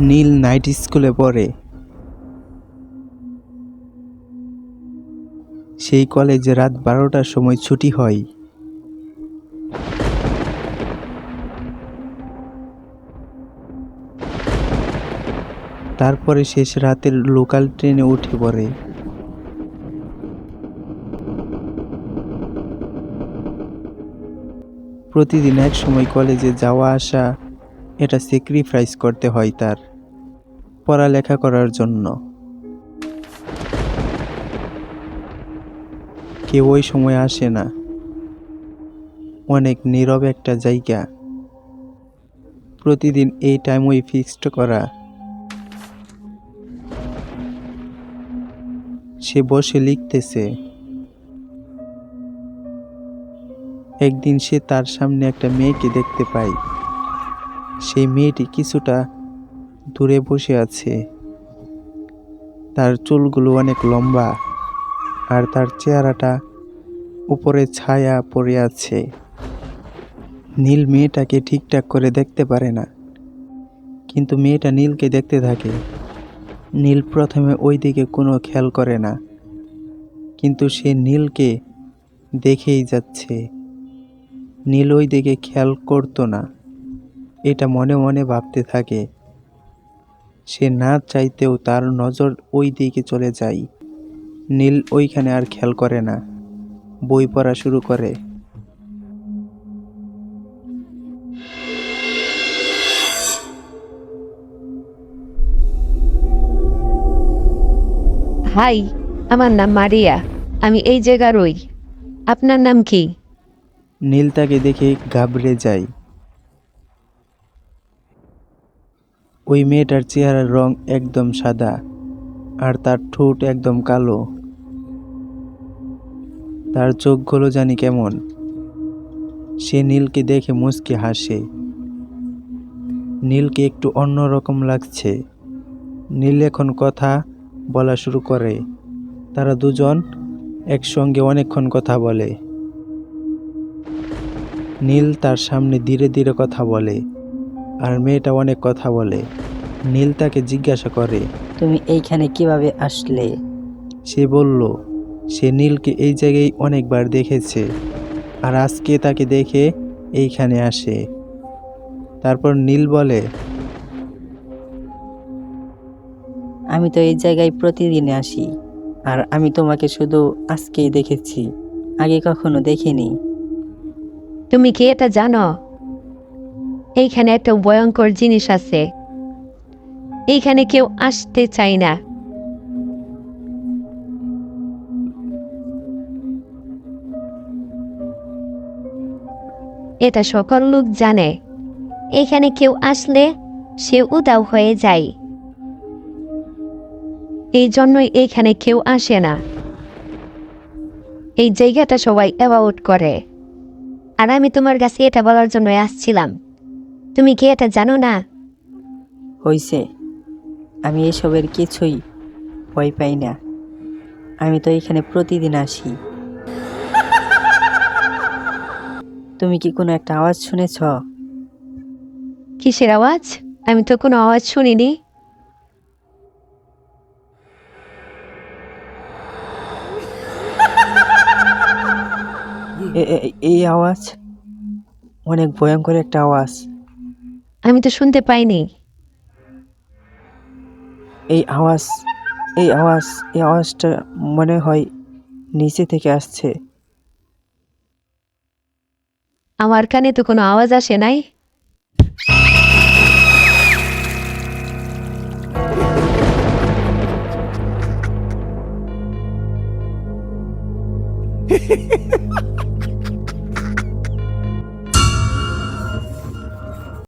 নীল night স্কুলে পড়ে। সেই কলেজে রাত 12টার সময় ছুটি হয়। তারপরে শেষ রাতের লোকাল ট্রেনে উঠে পড়ে। প্রতিদিন এক সময় কলেজে যাওয়া আসা এটা স্যাক্রিফাইস করতে হয় তার পড়ালেখা করার জন্য। কেউ ওই সময় আসে না। অনেক নীরব একটা জায়গা। প্রতিদিন এই টাইম ওই ফিক্সড করা। সে বসে লিখতেছে। একদিন সে তার সামনে একটা মেয়েকে দেখতে পায়। সেই মেয়েটি কিছুটা দূরে বসে আছে। তার চুলগুলো অনেক লম্বা আর তার চেহারাটা উপরে ছায়া পড়ে আছে। নীল মেয়েটাকে ঠিকঠাক করে দেখতে পারে না, কিন্তু মেয়েটা নীলকে দেখতে থাকে। নীল প্রথমে ওই দিকে কোনো খেয়াল করে না, কিন্তু সে নীলকে দেখেই যাচ্ছে। নীল ওই দিকে খেয়াল করতো না, এটা মনে মনে ভাবতে থাকে। সে না চাইতেও তার নজর ওই দিকে চলে যায়। নীল ওইখানে আর খেয়াল করে না, বই পড়া শুরু করে। হাই, আমার নাম মারিয়া। আমি এই জায়গারই। আপনার নাম কি? নীল তাকে দেখে ঘাবড়ে যায়। ওই মেয়েটার চেহারার রং একদম সাদা আর তার ঠোঁট একদম কালো। তার চোখগুলো জানি কেমন। সে নীলকে দেখে মুচকি হাসে। নীলকে একটু অন্যরকম লাগছে। নীল এখন কথা বলা শুরু করে। তারা দুজন একসঙ্গে অনেকক্ষণ কথা বলে। নীল তার সামনে ধীরে ধীরে কথা বলে, আর মেয়েটা অনেক কথা বলে। নীল তাকে জিজ্ঞাসা করে, তুমি এইখানে কিভাবে আসলে? সে বলল সে নীলকে এই জায়গায় অনেকবার দেখেছে, আর আজকে তাকে দেখে এইখানে আসে। তারপর নীল বলে, আমি তো এই জায়গায় প্রতিদিন আসি, আর আমি তোমাকে শুধু আজকেই দেখেছি, আগে কখনো দেখিনি। তুমি কি এটা জানো? এইখানে একটা ভয়ঙ্কর জিনিস আছে। এইখানে কেউ আসতে চায় না। এটা সকল লোক জানে। এখানে কেউ আসলে সে উধাও হয়ে যায়। এই জন্যই এইখানে কেউ আসে না। এই জায়গাটা সবাই অ্যাভয়েড করে। আর আমি তোমার কাছে এটা বলার জন্য আসছিলাম। তুমি কি এটা জানো না? হইছে, আমি এসবের কিছুই ভয় পাই না। আমি তো এখানে প্রতিদিন আসি। তুমি কি কোনো একটা আওয়াজ শুনেছ? কিসের আওয়াজ? আমি তো কোনো আওয়াজ শুনিনি। এই আওয়াজ অনেক ভয়ঙ্কর একটা আওয়াজ। আমি তো শুনতে পাইনি। এই আওয়াজ এই আওয়াজ এই আওয়াজটা মনে হয় নিচে থেকে আসছে। আমার কানে তো কোনো আওয়াজ আসে নাই।